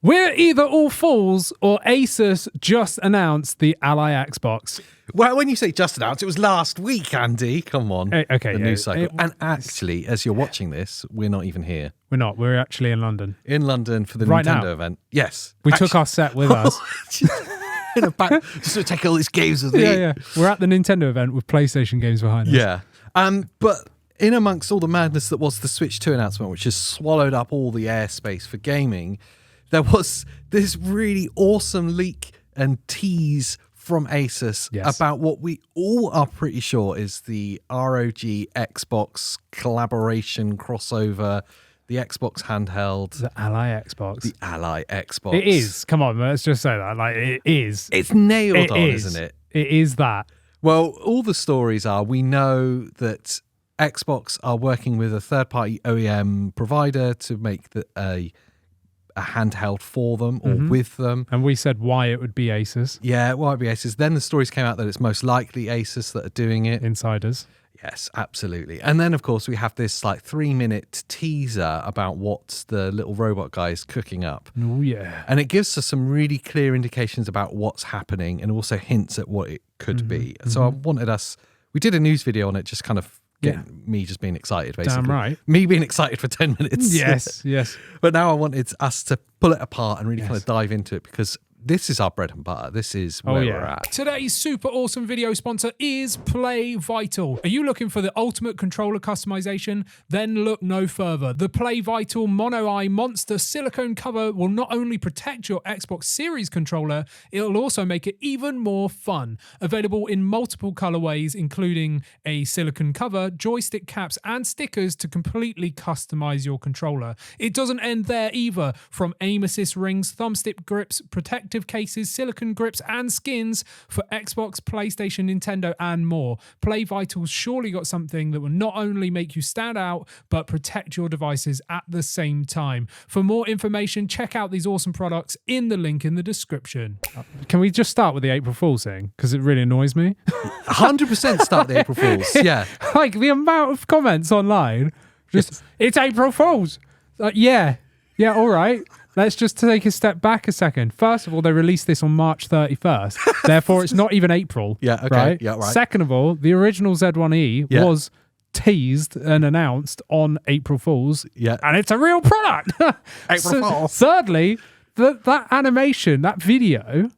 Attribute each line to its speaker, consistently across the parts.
Speaker 1: We're either all fools or ASUS just announced the ALLYXbox.
Speaker 2: Well, when you say just announced, it was last week, Andy. Come on.
Speaker 1: Okay,
Speaker 2: the news cycle. And actually, as you're watching this, we're not even here.
Speaker 1: We're not. We're actually in London.
Speaker 2: In London for the
Speaker 1: Right
Speaker 2: Nintendo
Speaker 1: now?
Speaker 2: event. Yes.
Speaker 1: We took our set with us.
Speaker 2: In a back, just to take all these games with me.
Speaker 1: Yeah. We're at the Nintendo event with PlayStation games behind us.
Speaker 2: Yeah. But in amongst all the madness that was the Switch 2 announcement, which has swallowed up all the airspace for gaming, there was this really awesome leak and tease from ASUS about what we all are pretty sure is the ROG Xbox collaboration crossover, the Xbox handheld.
Speaker 1: The ALLYXbox.
Speaker 2: The ALLYXbox.
Speaker 1: It is. Come on, let's just say that. Like, it is.
Speaker 2: It's nailed on, isn't it?
Speaker 1: It is that.
Speaker 2: Well, all the stories are, we know that Xbox are working with a third-party OEM provider to make a handheld for them or with them.
Speaker 1: And we said why it would be ASUS.
Speaker 2: Yeah, why it would be ASUS. Then the stories came out that it's most likely ASUS that are doing it.
Speaker 1: Insiders.
Speaker 2: Yes, absolutely. And then, of course, we have this like 3-minute teaser about what the little robot guy is cooking up.
Speaker 1: Oh, yeah.
Speaker 2: And it gives us some really clear indications about what's happening and also hints at what it could be. So I wanted we did a news video on it, just kind of me just being excited, basically.
Speaker 1: Damn right.
Speaker 2: Me being excited for 10 minutes.
Speaker 1: Yes.
Speaker 2: But now I wanted us to pull it apart and really kind of dive into it, because this is our bread and butter. This is where we're at.
Speaker 1: Today's super awesome video sponsor is PlayVital. Are you looking for the ultimate controller customization? Then look no further. The PlayVital Mono Eye Monster silicone cover will not only protect your Xbox Series controller, it'll also make it even more fun. Available in multiple colorways, including a silicone cover, joystick caps, and stickers to completely customize your controller. It doesn't end there either. From aim assist rings, thumbstick grips, protective cases, silicone grips, and skins for Xbox, PlayStation, Nintendo, and more. PlayVital's surely got something that will not only make you stand out, but protect your devices at the same time. For more information, check out these awesome products in the link in the description. Can we just start with the April Fool's thing? Because it really annoys me.
Speaker 2: 100% start the April Fools. Yeah.
Speaker 1: Like the amount of comments online, just, it's April Fool's. Yeah, all right. Let's just take a step back a second. First of all, they released this on March 31st. Therefore, it's not even April.
Speaker 2: Yeah, okay.
Speaker 1: Right?
Speaker 2: Yeah, right.
Speaker 1: Second of all, the original Z1E was teased and announced on April Fool's.
Speaker 2: Yeah.
Speaker 1: And it's a real product.
Speaker 2: April Fool's.
Speaker 1: Thirdly, that animation, that video,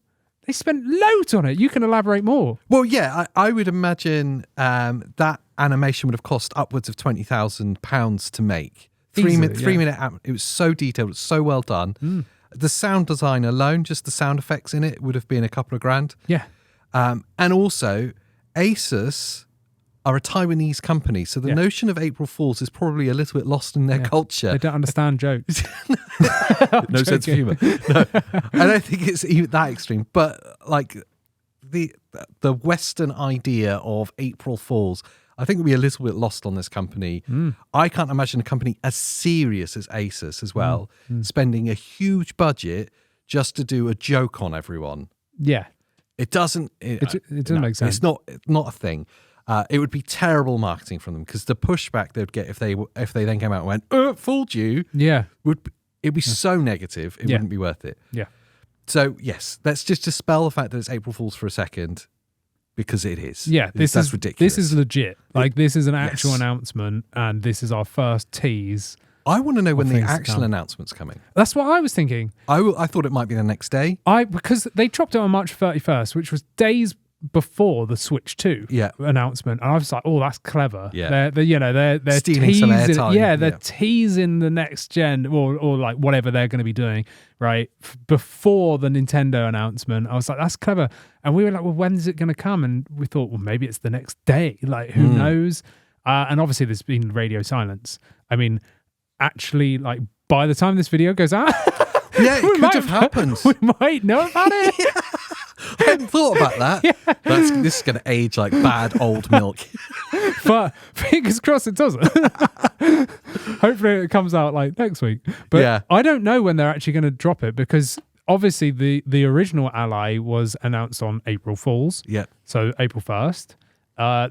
Speaker 1: they spent loads on it. You can elaborate more.
Speaker 2: Well, yeah, I would imagine that animation would have cost upwards of £20,000 to make. Three minute. It was so detailed. It was so well done. The sound design alone, just the sound effects in it, would have been a couple of grand.
Speaker 1: Yeah.
Speaker 2: And also, ASUS are a Taiwanese company, so the notion of April Fools is probably a little bit lost in their culture.
Speaker 1: They don't understand jokes.
Speaker 2: No sense of humour. No, I don't think it's even that extreme. But like the Western idea of April Fools, I think, would be a little bit lost on this company. I can't imagine a company as serious as ASUS as well spending a huge budget just to do a joke on everyone.
Speaker 1: Yeah.
Speaker 2: It doesn't.
Speaker 1: It doesn't make sense.
Speaker 2: It's not a thing. It would be terrible marketing from them, because the pushback they'd get if they then came out and went, fooled you.
Speaker 1: Yeah.
Speaker 2: It'd be so negative. It wouldn't be worth it.
Speaker 1: Yeah.
Speaker 2: So yes, let's just dispel the fact that it's April Fools for a second. Because it is.
Speaker 1: Yeah, that's ridiculous. This is legit. Like, this is an actual
Speaker 2: Yes.
Speaker 1: announcement, and this is our first tease.
Speaker 2: I want to know when the
Speaker 1: things to
Speaker 2: actual
Speaker 1: come.
Speaker 2: announcement's coming.
Speaker 1: That's what I was thinking.
Speaker 2: I thought it might be the next day.
Speaker 1: Because they dropped it on March 31st, which was days before the Switch 2 announcement, and I was like, "Oh, that's clever."
Speaker 2: Yeah,
Speaker 1: they're
Speaker 2: stealing some
Speaker 1: teasing.
Speaker 2: airtime.
Speaker 1: Yeah, they're teasing the next gen or like whatever they're going to be doing right before the Nintendo announcement. I was like, "That's clever," and we were like, "Well, when's it going to come?" And we thought, "Well, maybe it's the next day." Like, who knows? And obviously, there's been radio silence. I mean, actually, like by the time this video goes out,
Speaker 2: yeah, it could have happened.
Speaker 1: We might know about it.
Speaker 2: I hadn't thought about that. This is going to age like bad old milk.
Speaker 1: But fingers crossed it doesn't. Hopefully it comes out like next week. But I don't know when they're actually going to drop it, because obviously the original Ally was announced on April Fool's.
Speaker 2: Yeah.
Speaker 1: So April 1st.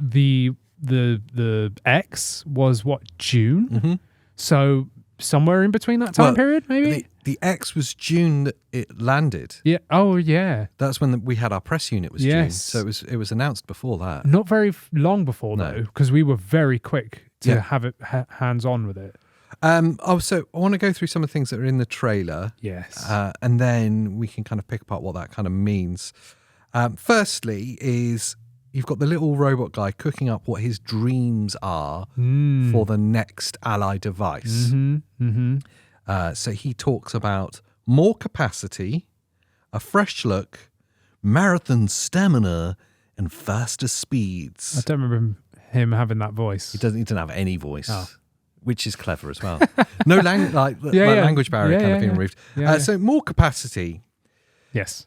Speaker 1: The X was what, June? So somewhere in between that time period, maybe?
Speaker 2: the X was June that it landed.
Speaker 1: Yeah. Oh, yeah.
Speaker 2: That's when we had our press unit was June. So it was announced before that.
Speaker 1: Not very long before, though, because we were very quick to have it hands-on with it.
Speaker 2: So I want to go through some of the things that are in the trailer.
Speaker 1: Yes.
Speaker 2: And then we can kind of pick apart what that kind of means. Firstly is you've got the little robot guy cooking up what his dreams are for the next Ally device. So he talks about more capacity, a fresh look, marathon stamina, and faster speeds.
Speaker 1: I don't remember him having that voice.
Speaker 2: He doesn't have any voice. Which is clever as well. No language barrier kind of being removed. So more capacity.
Speaker 1: Yes.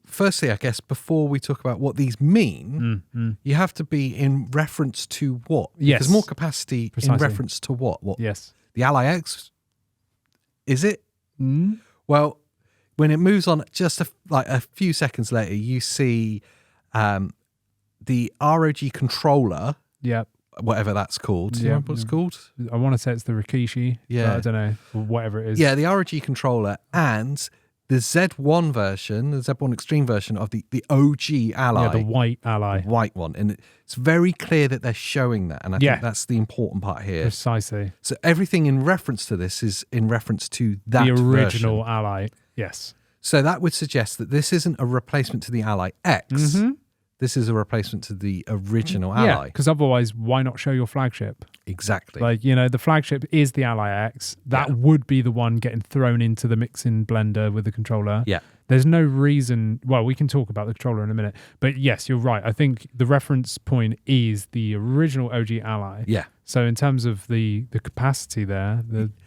Speaker 2: Firstly, I guess, before we talk about what these mean, you have to be in reference to what?
Speaker 1: Yes.
Speaker 2: Because more capacity in reference to what?
Speaker 1: Yes.
Speaker 2: The Ally X? Is it? Well, when it moves on just a few seconds later, you see the ROG controller.
Speaker 1: Yep.
Speaker 2: Whatever that's called. Do you know what it's called?
Speaker 1: I want to say it's the Rikishi. Yeah. I don't know. Or whatever it is.
Speaker 2: Yeah, the ROG controller and the Z1 version, the Z1 Extreme version of the OG Ally.
Speaker 1: Yeah, the white Ally.
Speaker 2: The white one. And it's very clear that they're showing that. And I think that's the important part here.
Speaker 1: Precisely.
Speaker 2: So everything in reference to this is in reference to that
Speaker 1: the original
Speaker 2: version.
Speaker 1: Ally. Yes.
Speaker 2: So that would suggest that this isn't a replacement to the Ally X. This is a replacement to the original Ally.
Speaker 1: Yeah, because otherwise, why not show your flagship?
Speaker 2: Exactly.
Speaker 1: Like, the flagship is the Ally X. That would be the one getting thrown into the mixing blender with the controller.
Speaker 2: Yeah.
Speaker 1: There's no reason. Well, we can talk about the controller in a minute. But yes, you're right. I think the reference point is the original OG Ally.
Speaker 2: Yeah.
Speaker 1: So in terms of the capacity there,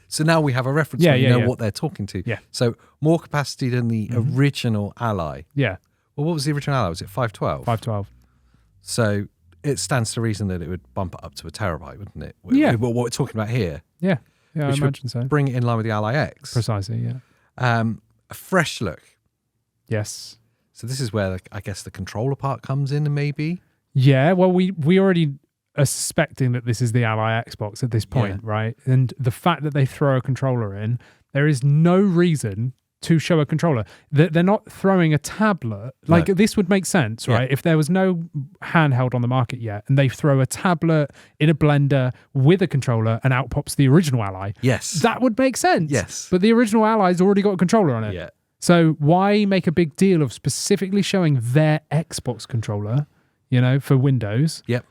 Speaker 2: so now we have a reference point. You know what they're talking to.
Speaker 1: Yeah.
Speaker 2: So more capacity than the original Ally.
Speaker 1: Yeah.
Speaker 2: Well, what was the original Ally? Was it 512?
Speaker 1: 512.
Speaker 2: So it stands to reason that it would bump it up to a terabyte, wouldn't it?
Speaker 1: Yeah.
Speaker 2: What we're talking about here.
Speaker 1: Yeah. Yeah, I imagine so.
Speaker 2: Bring it in line with the Ally X.
Speaker 1: Precisely, yeah.
Speaker 2: A fresh look.
Speaker 1: Yes.
Speaker 2: So this is where, I guess, the controller part comes in, maybe?
Speaker 1: Yeah, well, we already are suspecting that this is the ALLYXbox at this point, right? And the fact that they throw a controller in, there is no reason to show a controller. They're not throwing a tablet. Like, this would make sense, right? If there was no handheld on the market yet, and they throw a tablet in a blender with a controller and out pops the original Ally.
Speaker 2: Yes.
Speaker 1: That would make sense.
Speaker 2: Yes.
Speaker 1: But the original Ally's already got a controller on it.
Speaker 2: Yeah.
Speaker 1: So why make a big deal of specifically showing their Xbox controller, for Windows?
Speaker 2: Yep.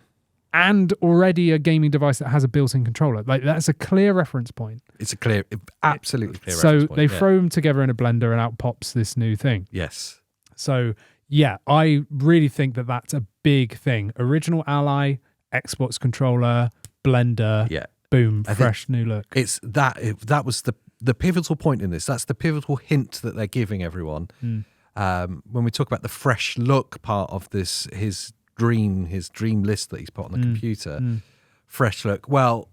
Speaker 1: And already a gaming device that has a built-in controller. Like, that's a clear reference point.
Speaker 2: It's absolutely clear
Speaker 1: so
Speaker 2: reference point.
Speaker 1: They throw them together in a blender and out pops this new thing.
Speaker 2: Yes.
Speaker 1: So, yeah, I really think that that's a big thing. Original Ally, Xbox controller, blender, boom, fresh new look.
Speaker 2: It's that was the pivotal point in this. That's the pivotal hint that they're giving everyone. When we talk about the fresh look part of this, his dream list that he's put on the computer, fresh look. Well,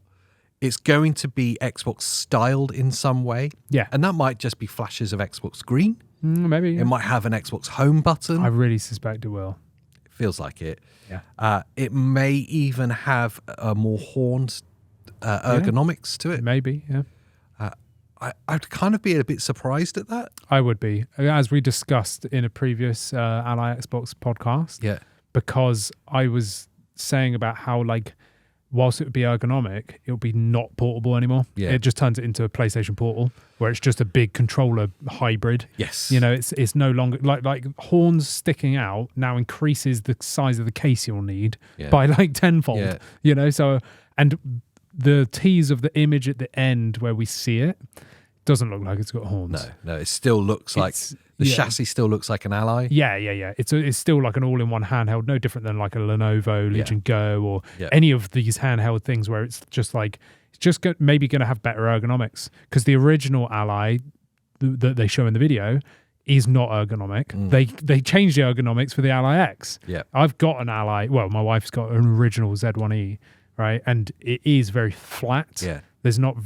Speaker 2: it's going to be Xbox styled in some way. Yeah. And that might just be flashes of Xbox green.
Speaker 1: Maybe.
Speaker 2: It might have an Xbox home button.
Speaker 1: I really suspect it will.
Speaker 2: It feels like it.
Speaker 1: Yeah.
Speaker 2: It may even have a more horned ergonomics to it.
Speaker 1: Maybe, yeah.
Speaker 2: I'd kind of be a bit surprised at that.
Speaker 1: I would be. As we discussed in a previous ALLYXbox podcast.
Speaker 2: Yeah.
Speaker 1: Because I was saying about how, like, whilst it would be ergonomic, it would be not portable anymore. Yeah. It just turns it into a PlayStation Portal, where it's just a big controller hybrid.
Speaker 2: Yes.
Speaker 1: It's no longer like horns sticking out now increases the size of the case you'll need by like tenfold. Yeah. So, and the tease of the image at the end where we see it doesn't look like it's got horns.
Speaker 2: No, it still looks like the chassis still looks like an Ally.
Speaker 1: Yeah. It's still like an all-in-one handheld, no different than like a Lenovo Legion Go or any of these handheld things where it's just like maybe going to have better ergonomics, because the original Ally that they show in the video is not ergonomic. They changed the ergonomics for the Ally X.
Speaker 2: Yeah,
Speaker 1: I've got an Ally. Well, my wife's got an original Z1E, right, and it is very flat. Yeah. There's not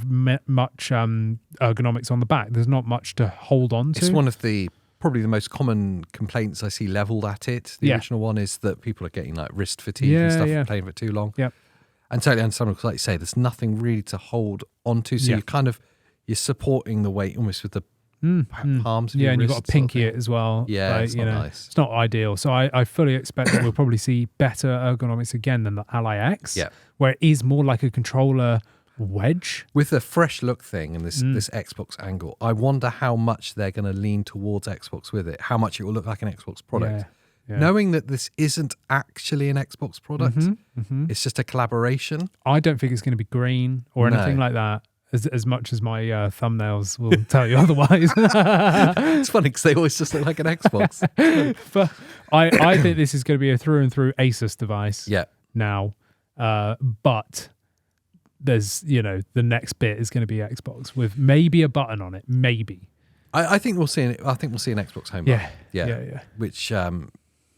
Speaker 1: much ergonomics on the back. There's not much to hold on to.
Speaker 2: It's one of probably the most common complaints I see leveled at it. The original one is that people are getting like wrist fatigue and stuff for playing for too long.
Speaker 1: Yeah.
Speaker 2: And totally understandable, because like you say, there's nothing really to hold onto. So you kind of, you're supporting the weight almost with the palms of
Speaker 1: Yeah,
Speaker 2: your
Speaker 1: and you've
Speaker 2: wrists
Speaker 1: got to pinky it as well.
Speaker 2: Yeah,
Speaker 1: like,
Speaker 2: it's not nice.
Speaker 1: It's not ideal. So I fully expect that we'll probably see better ergonomics again than the ALLYX, where it is more like a controller wedge.
Speaker 2: With the fresh look thing and this Xbox angle, I wonder how much they're going to lean towards Xbox with it, how much it will look like an Xbox product.
Speaker 1: Yeah.
Speaker 2: Knowing that this isn't actually an Xbox product, it's just a collaboration.
Speaker 1: I don't think it's going to be green or anything like that, as much as my thumbnails will tell you otherwise.
Speaker 2: It's funny because they always just look like an Xbox.
Speaker 1: But I think this is going to be a through and through ASUS device now. But there's, the next bit is going to be Xbox with maybe a button on it. Maybe.
Speaker 2: I think we'll see. I think we'll see an Xbox home button. Yeah.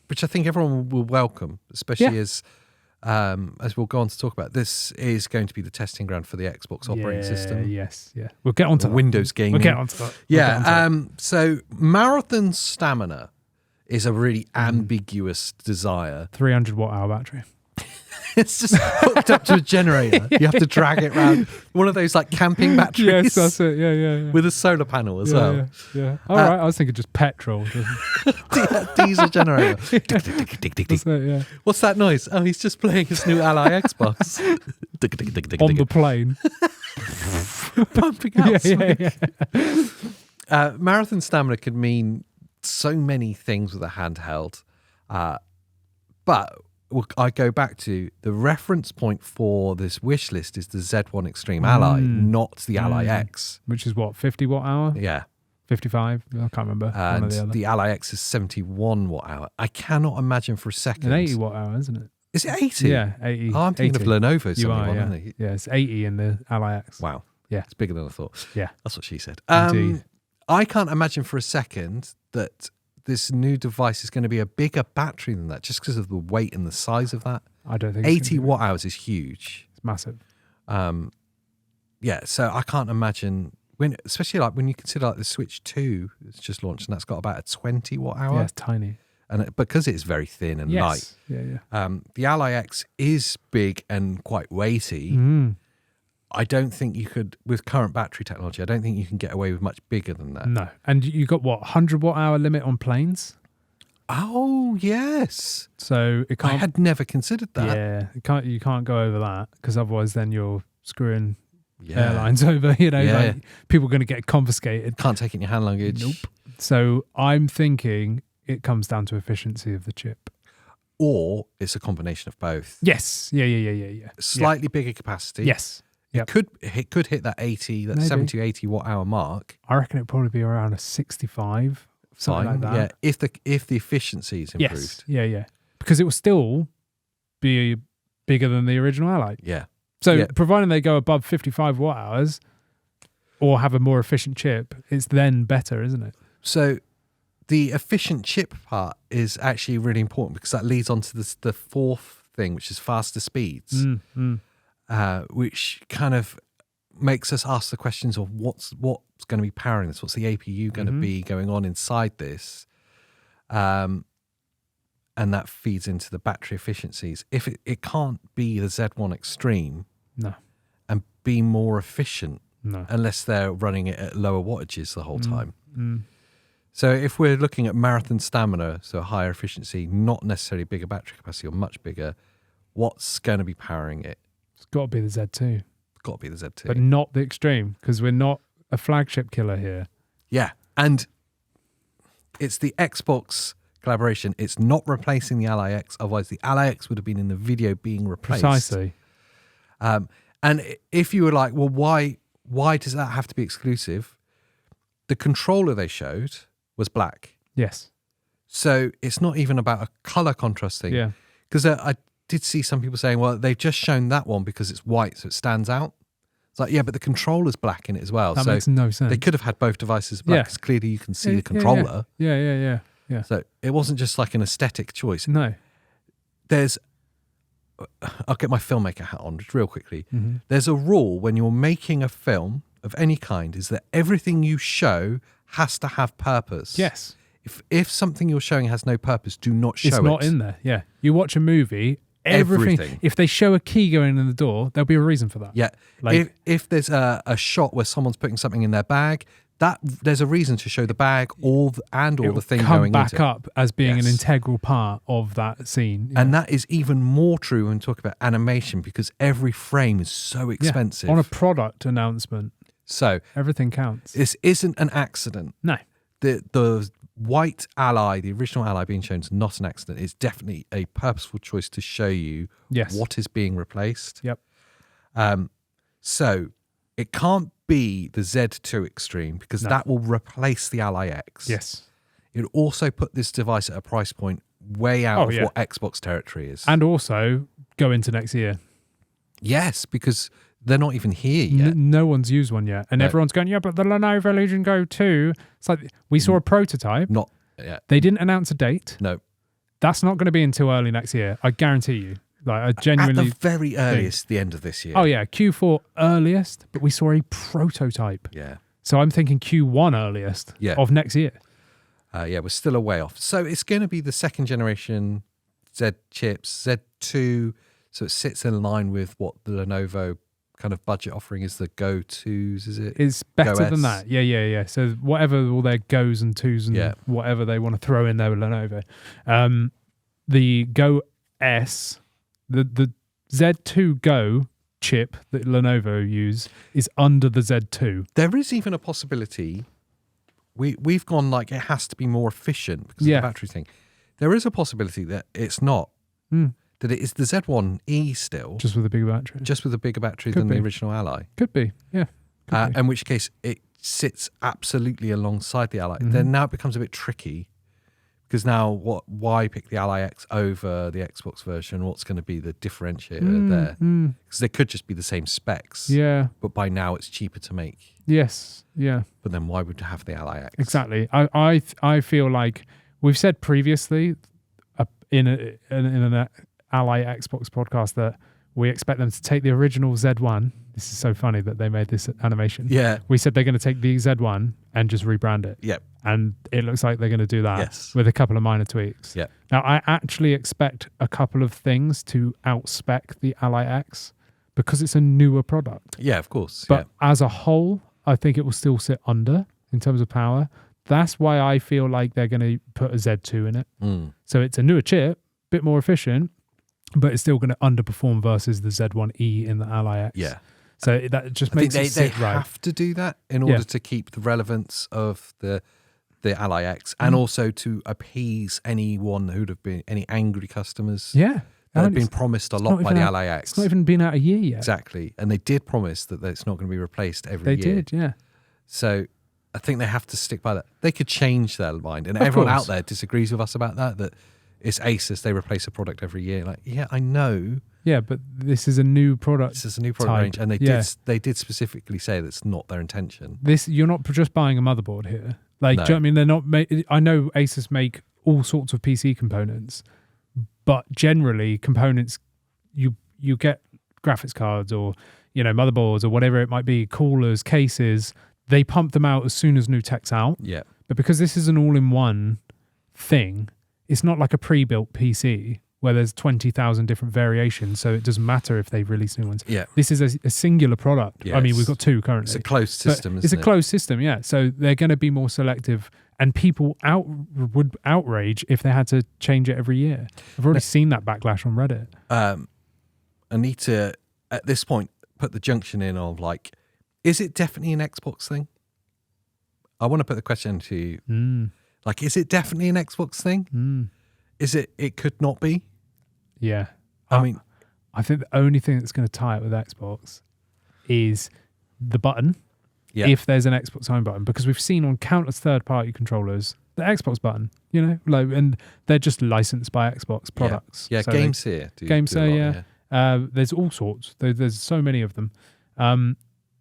Speaker 2: Which I think everyone will welcome, especially as we'll go on to talk about. This is going to be the testing ground for the Xbox operating system.
Speaker 1: Yes. We'll get onto
Speaker 2: Windows gaming.
Speaker 1: We'll get onto that.
Speaker 2: So Marathon Stamina is a really ambiguous desire.
Speaker 1: 300 watt hour battery.
Speaker 2: It's just hooked up to a generator. You have to drag it around. One of those like camping batteries.
Speaker 1: Yes, that's it. Yeah.
Speaker 2: With a solar panel as well.
Speaker 1: Yeah. All right. I was thinking just petrol.
Speaker 2: Diesel generator.
Speaker 1: That's it, yeah.
Speaker 2: What's that noise? Oh, he's just playing his new ALLYXbox.
Speaker 1: On the plane.
Speaker 2: Pumping out. Marathon Stamina could mean so many things with a handheld. But I go back to the reference point for this wish list is the Z1 Extreme Ally, not the ALLYX.
Speaker 1: Which is what, 50 watt hour?
Speaker 2: Yeah.
Speaker 1: 55? I can't remember.
Speaker 2: And the ALLYX is 71 watt hour. I cannot imagine for a second.
Speaker 1: An 80 watt hour, isn't it?
Speaker 2: Is it 80?
Speaker 1: Yeah, 80.
Speaker 2: Oh, I'm thinking
Speaker 1: 80.
Speaker 2: of Lenovo.
Speaker 1: You are, yeah. Yeah, it's 80 in the ALLYX.
Speaker 2: Wow.
Speaker 1: Yeah.
Speaker 2: It's bigger than I thought.
Speaker 1: Yeah.
Speaker 2: That's what she said.
Speaker 1: Indeed.
Speaker 2: I can't imagine for a second that this new device is going to be a bigger battery than that just because of the weight and the size of that.
Speaker 1: I don't think
Speaker 2: 80 watt hours is huge.
Speaker 1: It's massive.
Speaker 2: So I can't imagine especially like when you consider like the Switch 2 it's just launched and that's got about a 20 watt hour.
Speaker 1: Yeah, it's tiny.
Speaker 2: And because it's very thin and light.
Speaker 1: Yeah.
Speaker 2: The ALLYX is big and quite weighty. I don't think you could, with current battery technology, I don't think you can get away with much bigger than that.
Speaker 1: No. And you got what, 100 watt hour limit on planes?
Speaker 2: Oh, yes.
Speaker 1: So it can't.
Speaker 2: I had never considered that.
Speaker 1: Yeah. You can't go over that because otherwise then you're screwing airlines over, like people are going to get confiscated.
Speaker 2: Can't take it in your hand luggage.
Speaker 1: Nope. So I'm thinking it comes down to efficiency of the chip.
Speaker 2: Or it's a combination of both.
Speaker 1: Yes. Yeah.
Speaker 2: Slightly bigger capacity.
Speaker 1: Yes.
Speaker 2: It could hit that 80, that 70 or 80 watt hour mark.
Speaker 1: I reckon it'd probably be around a 65, something like that.
Speaker 2: Yeah, if the efficiency is improved.
Speaker 1: Yes. Yeah. Because it will still be bigger than the original Ally.
Speaker 2: Yeah.
Speaker 1: So providing they go above 55 watt hours or have a more efficient chip, it's then better, isn't it? So
Speaker 2: the efficient chip part is actually really important because that leads on to the fourth thing, which is faster speeds. Which kind of makes us ask the questions of what's going to be powering this, what's the APU going to be going on inside this, and that feeds into the battery efficiencies. If it can't be the Z1 Extreme, and be more efficient, unless they're running it at lower wattages the whole time. So if we're looking at Marathon Stamina, so higher efficiency, not necessarily bigger battery capacity or much bigger, what's going to be powering it?
Speaker 1: It's got to be the Z2.
Speaker 2: Got to be the Z2.
Speaker 1: But not the Extreme, because we're not a flagship killer here.
Speaker 2: Yeah, and it's the Xbox collaboration. It's not replacing the ALLYX, otherwise the ALLYX would have been in the video being replaced.
Speaker 1: Precisely.
Speaker 2: And if you were like, well, why does that have to be exclusive? The controller they showed was black.
Speaker 1: Yes.
Speaker 2: So it's not even about a color contrast thing.
Speaker 1: Yeah.
Speaker 2: Because I did see some people saying, well, they've just shown that one because it's white, so it stands out. It's like, yeah, but the controller's black in it as well.
Speaker 1: That makes no sense.
Speaker 2: They could have had both devices black because clearly you can see the controller.
Speaker 1: Yeah.
Speaker 2: So it wasn't just like an aesthetic choice.
Speaker 1: No.
Speaker 2: I'll get my filmmaker hat on just real quickly. There's a rule when you're making a film of any kind is that everything you show has to have purpose.
Speaker 1: Yes.
Speaker 2: If something you're showing has no purpose, do not show it.
Speaker 1: It's not in there. Yeah. You watch a movie,
Speaker 2: everything.
Speaker 1: If they show a key going in the door, there'll be a reason for that.
Speaker 2: Yeah.
Speaker 1: Like,
Speaker 2: if there's a shot where someone's putting something in their bag, that there's a reason to show the bag all the thing going
Speaker 1: back
Speaker 2: into it.
Speaker 1: up as being an integral part of that scene.
Speaker 2: And that is even more true when we talk about animation, because every frame is so expensive.
Speaker 1: On a product announcement,
Speaker 2: so
Speaker 1: everything counts.
Speaker 2: This isn't an accident.
Speaker 1: No.
Speaker 2: The white Ally, the original Ally being shown, is not an accident. It's definitely a purposeful choice to show you what is being replaced.
Speaker 1: Yep.
Speaker 2: So it can't be the Z2 Extreme, because that will replace the Ally X.
Speaker 1: Yes.
Speaker 2: It also put this device at a price point way out of what Xbox territory is.
Speaker 1: And also go into next year.
Speaker 2: Yes, because they're not even here yet.
Speaker 1: No one's used one yet. And everyone's going, yeah, but the Lenovo Legion Go 2. It's like, we saw a prototype.
Speaker 2: Not yet.
Speaker 1: They didn't announce a date.
Speaker 2: No.
Speaker 1: That's not going to be until early next year. I guarantee you. Like, I genuinely...
Speaker 2: At the very earliest, the end of this year.
Speaker 1: Oh, yeah. Q4 earliest, but we saw a prototype.
Speaker 2: Yeah.
Speaker 1: So I'm thinking Q1 earliest of next year.
Speaker 2: We're still a way off. So it's going to be the second generation Z chips, Z2. So it sits in line with what the Lenovo kind of budget offering is, the Go 2s, is it?
Speaker 1: It's better than that. Yeah. So whatever all their Go's and 2s and whatever they want to throw in there with Lenovo. The Go S, the Z2 Go chip that Lenovo use is under the Z2.
Speaker 2: There is even a possibility, we've gone like it has to be more efficient because of the battery thing. There is a possibility that it's not. That it is the Z1E still.
Speaker 1: Just with a bigger battery.
Speaker 2: Just with a bigger battery than the original Ally.
Speaker 1: Could be, yeah.
Speaker 2: In which case it sits absolutely alongside the Ally. Then now it becomes a bit tricky, because now why pick the Ally X over the Xbox version? What's going to be the differentiator there? Because they could just be the same specs.
Speaker 1: Yeah.
Speaker 2: But by now it's cheaper to make.
Speaker 1: Yes, yeah.
Speaker 2: But then why would you have the Ally X?
Speaker 1: Exactly. I feel like we've said previously in an ALLYXbox podcast that we expect them to take the original Z1. This is so funny that they made this animation.
Speaker 2: Yeah.
Speaker 1: We said they're going to take the Z1 and just rebrand it.
Speaker 2: Yep.
Speaker 1: And it looks like they're going to do that with a couple of minor tweaks.
Speaker 2: Yeah.
Speaker 1: Now, I actually expect a couple of things to outspec the Ally X because it's a newer product.
Speaker 2: Yeah, of course.
Speaker 1: But as a whole, I think it will still sit under in terms of power. That's why I feel like they're going to put a Z2 in it. So it's a newer chip, bit more efficient, but it's still going to underperform versus the Z1E in the Ally X.
Speaker 2: Yeah.
Speaker 1: So that just makes it sit right.
Speaker 2: They have to do that in order to keep the relevance of the Ally X, and also to appease anyone who'd have been any angry customers.
Speaker 1: Yeah.
Speaker 2: That had been promised a lot by the Ally X.
Speaker 1: It's not even been out a year yet.
Speaker 2: Exactly. And they did promise that it's not going to be replaced every year.
Speaker 1: They did, yeah.
Speaker 2: So I think they have to stick by that. They could change their mind. And everyone out there disagrees with us about that it's ASUS, they replace a product every year. Like, yeah, I know.
Speaker 1: Yeah, but this is a new product.
Speaker 2: This is a new product range. And they did specifically say that's not their intention.
Speaker 1: You're not just buying a motherboard here. Like, do you know what I mean? They're not. I know ASUS make all sorts of PC components, but generally components, you get graphics cards or motherboards or whatever it might be, coolers, cases. They pump them out as soon as new tech's out.
Speaker 2: Yeah.
Speaker 1: But because this is an all-in-one thing, it's not like a pre-built PC where there's 20,000 different variations, so it doesn't matter if they release new ones.
Speaker 2: Yeah.
Speaker 1: This is a singular product.
Speaker 2: Yeah,
Speaker 1: I mean, we've got two currently.
Speaker 2: It's a closed system,
Speaker 1: It's a closed system, yeah. So they're going to be more selective, and people would outrage if they had to change it every year. I've already seen that backlash on Reddit.
Speaker 2: I need to, at this point, put the junction in of like, is it definitely an Xbox thing? I want to put the question to you. Like, is it definitely an Xbox thing? Is it could not be?
Speaker 1: Yeah.
Speaker 2: I mean,
Speaker 1: I think the only thing that's going to tie it with Xbox is the button. Yeah. If there's an Xbox Home button, because we've seen on countless third-party controllers the Xbox button, and they're just licensed by Xbox products.
Speaker 2: Yeah, so Games here.
Speaker 1: Games here, yeah. There's all sorts. There's so many of them.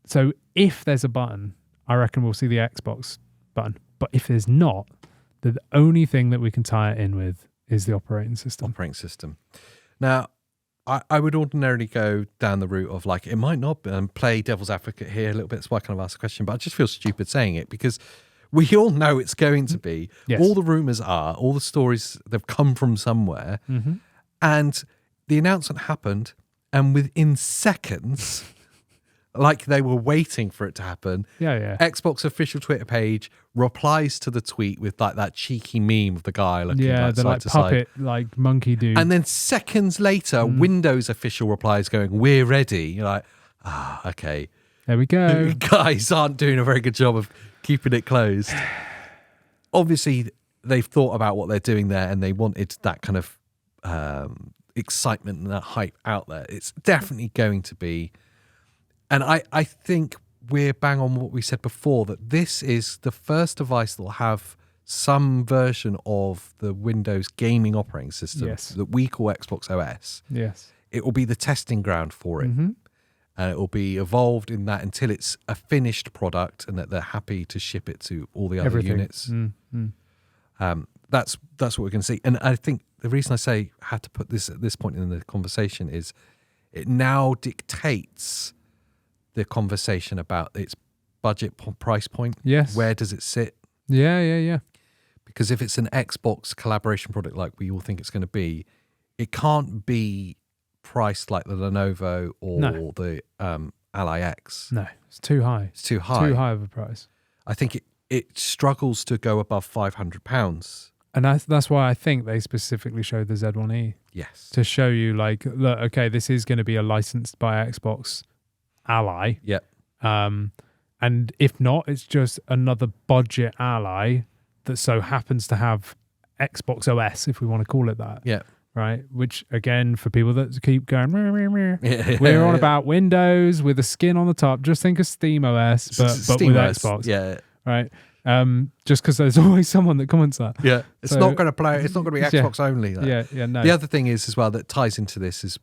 Speaker 1: So if there's a button, I reckon we'll see the Xbox button. But if there's not, the only thing that we can tie it in with is the operating system.
Speaker 2: Now, I would ordinarily go down the route of like, it might not be, and play devil's advocate here a little bit. That's why I kind of asked the question, but I just feel stupid saying it because we all know it's going to be. Yes. All the rumors are, all the stories, they've come from somewhere. And the announcement happened, and within seconds, like they were waiting for it to happen, Xbox official Twitter page replies to the tweet with like that cheeky meme of the guy looking like
Speaker 1: the
Speaker 2: side
Speaker 1: like
Speaker 2: to
Speaker 1: puppet
Speaker 2: side.
Speaker 1: like monkey dude.
Speaker 2: And then seconds later, Windows official replies going, "We're ready." You're like, okay.
Speaker 1: There we go.
Speaker 2: Guys aren't doing a very good job of keeping it closed. Obviously, they've thought about what they're doing there, and they wanted that kind of excitement and that hype out there. It's definitely going to be. And I think we're bang on what we said before, that this is the first device that will have some version of the Windows gaming operating system that we call Xbox OS.
Speaker 1: Yes.
Speaker 2: It will be the testing ground for it. And it will be evolved in that until it's a finished product and that they're happy to ship it to all the other units. That's what we're going to see. And I think the reason I say I had to put this at this point in the conversation is it now dictates the conversation about its budget price point.
Speaker 1: Yes.
Speaker 2: Where does it sit?
Speaker 1: Yeah.
Speaker 2: Because if it's an Xbox collaboration product like we all think it's going to be, it can't be priced like the Lenovo or the ALLYX.
Speaker 1: No, it's too high.
Speaker 2: It's too high.
Speaker 1: Too high of a price.
Speaker 2: I think it struggles to go above £500.
Speaker 1: And that's why I think they specifically showed the Z1E.
Speaker 2: Yes.
Speaker 1: To show you, like, look, okay, this is going to be a licensed by Xbox Ally.
Speaker 2: Yep.
Speaker 1: And if not, it's just another budget Ally that so happens to have Xbox OS, if we want to call it that.
Speaker 2: Yeah.
Speaker 1: Right. Which, again, for people that keep going, we're on about Windows with a skin on the top. Just think of SteamOS, but with Xbox.
Speaker 2: Yeah.
Speaker 1: Right. Just because there's always someone that comments that.
Speaker 2: Yeah. It's not going to play. It's not going to be Xbox only. Though.
Speaker 1: Yeah. No.
Speaker 2: The other thing is as well that ties into this is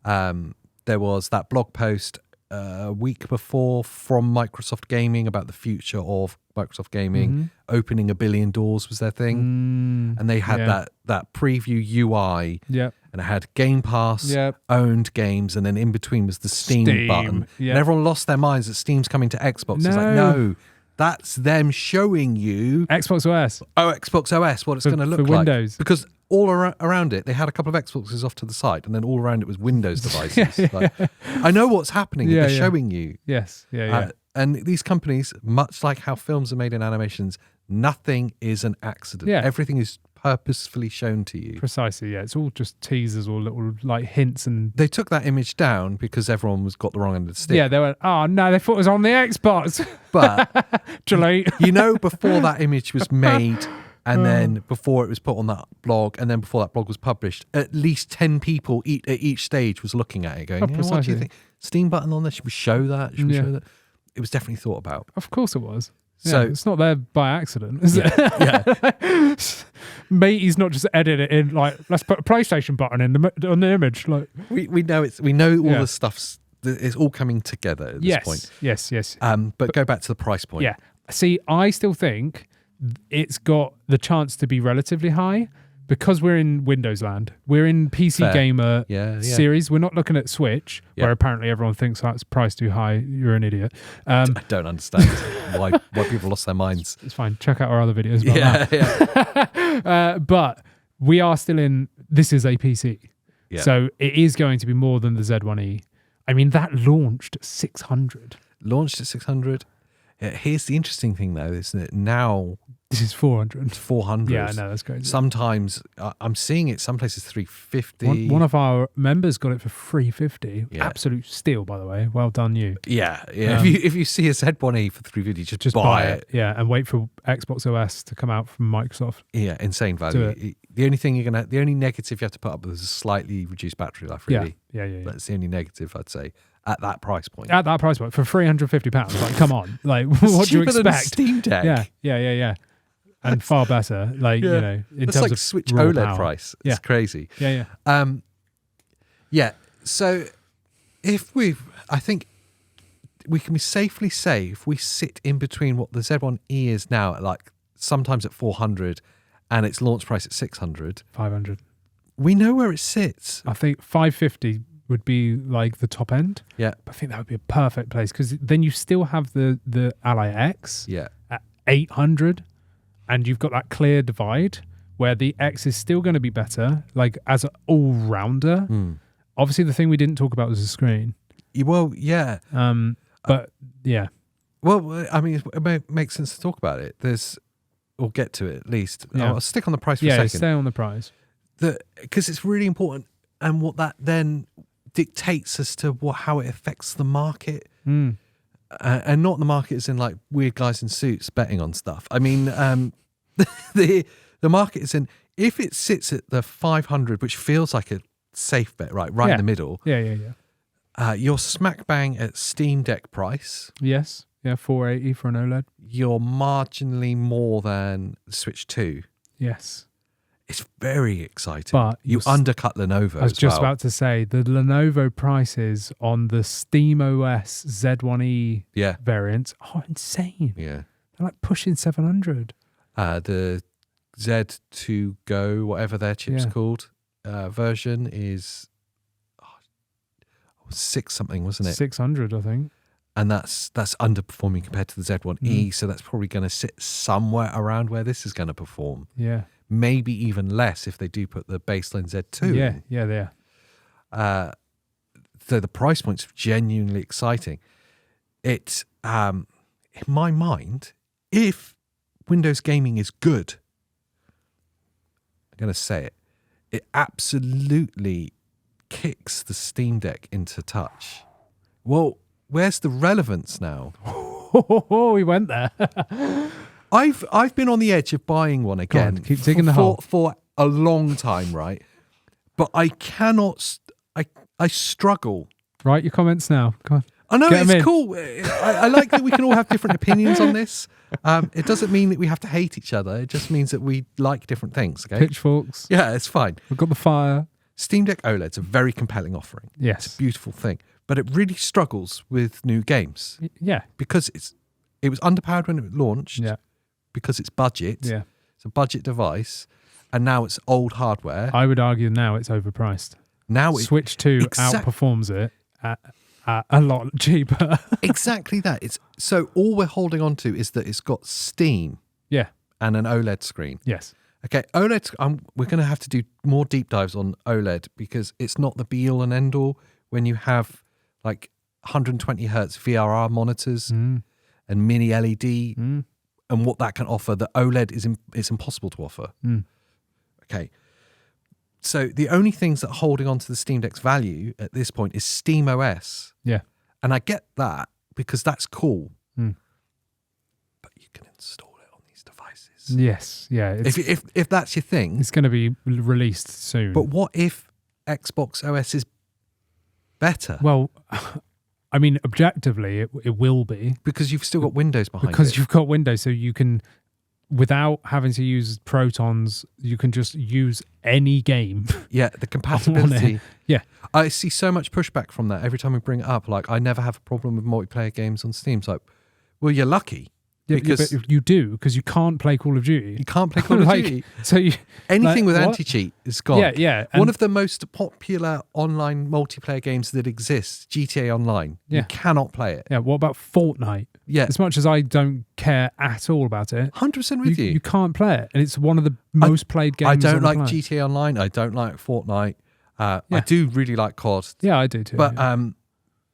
Speaker 2: there was that blog post a week before from Microsoft Gaming about the future of Microsoft Gaming. Opening 1 billion doors was their thing. And they had that preview UI.
Speaker 1: Yeah.
Speaker 2: And it had Game Pass, owned games, and then in between was the Steam button.
Speaker 1: Yeah.
Speaker 2: And everyone lost their minds that Steam's coming to Xbox. It's like, no, that's them showing you
Speaker 1: Xbox OS.
Speaker 2: Oh, Xbox OS, what it's going to look like.
Speaker 1: Windows.
Speaker 2: Because all around it, they had a couple of Xboxes off to the side, and then all around it was Windows devices. Like, I know what's happening. They're showing you.
Speaker 1: Yes. Yeah.
Speaker 2: And these companies, much like how films are made in animations, nothing is an accident.
Speaker 1: Yeah.
Speaker 2: Everything is purposefully shown to you.
Speaker 1: Precisely, yeah. It's all just teasers or little like hints. And
Speaker 2: they took that image down because everyone got the wrong end of the stick.
Speaker 1: Yeah, they went, oh no, they thought it was on the Xbox.
Speaker 2: But
Speaker 1: delete.
Speaker 2: Before that image was made, and then before it was put on that blog, and then before that blog was published, at least 10 people at each stage was looking at it going, what do you think? Steam button on there? Should we show that? Should we show that? It was definitely thought about.
Speaker 1: Of course it was. Yeah,
Speaker 2: so
Speaker 1: it's not there by accident, is it?
Speaker 2: Yeah.
Speaker 1: Matey's not just edit it in like, let's put a PlayStation button on the image. Like
Speaker 2: we know all the stuff's it's all coming together at this point.
Speaker 1: Yes.
Speaker 2: But go back to the price point.
Speaker 1: Yeah. See, I still think it's got the chance to be relatively high because we're in Windows land. We're in PC Gamer series. We're not looking at Switch, where apparently everyone thinks that's priced too high. You're an idiot.
Speaker 2: I don't understand why people lost their minds.
Speaker 1: It's fine. Check out our other videos about that. Yeah. But we are still in, this is a PC. Yeah. So it is going to be more than the Z1E. I mean, that launched at 600.
Speaker 2: Launched at 600. Here's the interesting thing, though, is that now...
Speaker 1: This is 400.
Speaker 2: It's 400.
Speaker 1: Yeah, I know, that's crazy.
Speaker 2: Sometimes, I'm seeing it, some places 350.
Speaker 1: One of our members got it for 350.
Speaker 2: Yeah.
Speaker 1: Absolute steal, by the way. Well done, you.
Speaker 2: Yeah. If you see a Z1E for 350, just buy it.
Speaker 1: Yeah, and wait for Xbox OS to come out from Microsoft.
Speaker 2: Yeah, insane value. The only negative you have to put up with is a slightly reduced battery life, really.
Speaker 1: Yeah.
Speaker 2: That's the only negative, I'd say. At that price point.
Speaker 1: At that price point, for £350. Like, come on. Like, what do you expect?
Speaker 2: Than SteamDeck.
Speaker 1: Yeah. And far better. Like, you know, in
Speaker 2: that's
Speaker 1: terms
Speaker 2: like
Speaker 1: of
Speaker 2: Switch
Speaker 1: raw
Speaker 2: OLED
Speaker 1: power.
Speaker 2: price. It's crazy.
Speaker 1: Yeah.
Speaker 2: So I think we can safely say if we sit in between what the Z1E is now at, like, sometimes at 400 and its launch price at 600.
Speaker 1: 500.
Speaker 2: We know where it sits.
Speaker 1: I think 550 would be like the top end.
Speaker 2: Yeah.
Speaker 1: But I think that would be a perfect place because then you still have the ALLYX at 800 and you've got that clear divide where the X is still going to be better, like as an all-rounder. Obviously, the thing we didn't talk about was the screen.
Speaker 2: Well, yeah.
Speaker 1: But yeah.
Speaker 2: Well, I mean, it makes sense to talk about it. We'll get to it at least.
Speaker 1: Yeah.
Speaker 2: I'll stick on the price for a
Speaker 1: Yeah,
Speaker 2: second.
Speaker 1: stay on the price.
Speaker 2: Because it's really important, and what that then dictates as to how it affects the market. And not the market as in like weird guys in suits betting on stuff. I mean, the market is in, if it sits at the 500, which feels like a safe bet, right in the middle.
Speaker 1: Yeah.
Speaker 2: You're smack bang at SteamDeck price.
Speaker 1: Yes. Yeah, 480 for an OLED.
Speaker 2: You're marginally more than Switch 2.
Speaker 1: Yes.
Speaker 2: It's very exciting.
Speaker 1: But
Speaker 2: you undercut Lenovo.
Speaker 1: I was just about to say, the Lenovo prices on the SteamOS Z1E variant are insane.
Speaker 2: Yeah.
Speaker 1: They're like pushing 700.
Speaker 2: The Z2 Go, whatever their chip's called, version is 6 something, wasn't it?
Speaker 1: 600, I think.
Speaker 2: And that's underperforming compared to the Z1E, so that's probably going to sit somewhere around where this is going to perform.
Speaker 1: Yeah.
Speaker 2: Maybe even less if they do put the baseline Z2 in.
Speaker 1: Yeah, they are.
Speaker 2: So the price point's genuinely exciting. It, in my mind, if Windows gaming is good, I'm going to say it, it absolutely kicks the Steam Deck into touch. Well, where's the relevance now?
Speaker 1: Oh, we went there.
Speaker 2: I've been on the edge of buying one again.
Speaker 1: God, keep digging the hole
Speaker 2: for a long time, right? But I cannot. I struggle.
Speaker 1: Write your comments now. Come on.
Speaker 2: I know
Speaker 1: Get 'em
Speaker 2: it's
Speaker 1: in.
Speaker 2: cool. I like that we can all have different opinions on this. It doesn't mean that we have to hate each other. It just means that we like different things. Okay.
Speaker 1: Pitchforks.
Speaker 2: Yeah, it's fine.
Speaker 1: We've got the fire.
Speaker 2: Steam Deck OLED's a very compelling offering.
Speaker 1: Yes.
Speaker 2: It's a beautiful thing, but it really struggles with new games.
Speaker 1: Yeah.
Speaker 2: Because it was underpowered when it launched.
Speaker 1: Yeah.
Speaker 2: Because it's budget.
Speaker 1: Yeah.
Speaker 2: It's a budget device, and now it's old hardware.
Speaker 1: I would argue now it's overpriced.
Speaker 2: Now
Speaker 1: Switch 2 outperforms it at a lot cheaper.
Speaker 2: Exactly that. So all we're holding on to is that it's got Steam.
Speaker 1: Yeah.
Speaker 2: And an OLED screen.
Speaker 1: Yes.
Speaker 2: Okay, OLED. We're going to have to do more deep dives on OLED because it's not the be all and end all when you have like 120 hertz VRR monitors and mini LED. And what that can offer, the OLED is impossible to offer. Okay. So the only things that are holding on to the Steam Deck's value at this point is SteamOS.
Speaker 1: Yeah.
Speaker 2: And I get that because that's cool. But you can install it on these devices.
Speaker 1: Yes. Yeah.
Speaker 2: If that's your thing.
Speaker 1: It's going to be released soon.
Speaker 2: But what if Xbox OS is better?
Speaker 1: Well, I mean, objectively, it will be.
Speaker 2: Because you've still got Windows behind it.
Speaker 1: Because you've got Windows, so you can, without having to use Protons, you can just use any game.
Speaker 2: Yeah, the compatibility.
Speaker 1: Yeah.
Speaker 2: I see so much pushback from that every time we bring it up. Like, I never have a problem with multiplayer games on Steam. It's like, well, you're lucky. Because
Speaker 1: but you do, because you can't play Call of Duty.
Speaker 2: You can't play Call of Duty.
Speaker 1: So
Speaker 2: anything with anti-cheat is gone.
Speaker 1: Yeah, yeah.
Speaker 2: One of the most popular online multiplayer games that exists, GTA Online.
Speaker 1: Yeah.
Speaker 2: You cannot play it.
Speaker 1: Yeah, what about Fortnite?
Speaker 2: Yeah.
Speaker 1: As much as I don't care at all about it.
Speaker 2: 100% with you.
Speaker 1: You can't play it. And it's one of the most played games
Speaker 2: I don't
Speaker 1: on
Speaker 2: like
Speaker 1: the planet.
Speaker 2: GTA Online. I don't like Fortnite. I do really like COD.
Speaker 1: Yeah, I do too.
Speaker 2: But